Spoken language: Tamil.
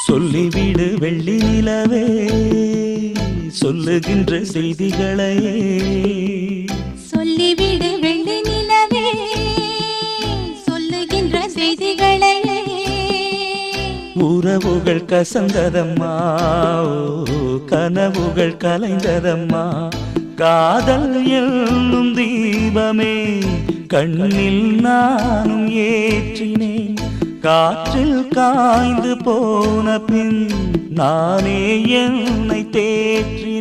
சொல்லிவிடு வெள்ளி நிலவே சொல்லுகின்ற செய்திகளையே சொல்லிவிடு வெள்ளி நிலவே சொல்லுகின்ற செய்திகளையே உறவுகள் கசந்ததம்மா கனவுகள் கலைந்ததம்மா காதல் என்னும் தீபமே கண்ணில் நானும் ஏற்றினேன் காற்றில் காய்ந்து போன பின் நானே என்னை தேற்றி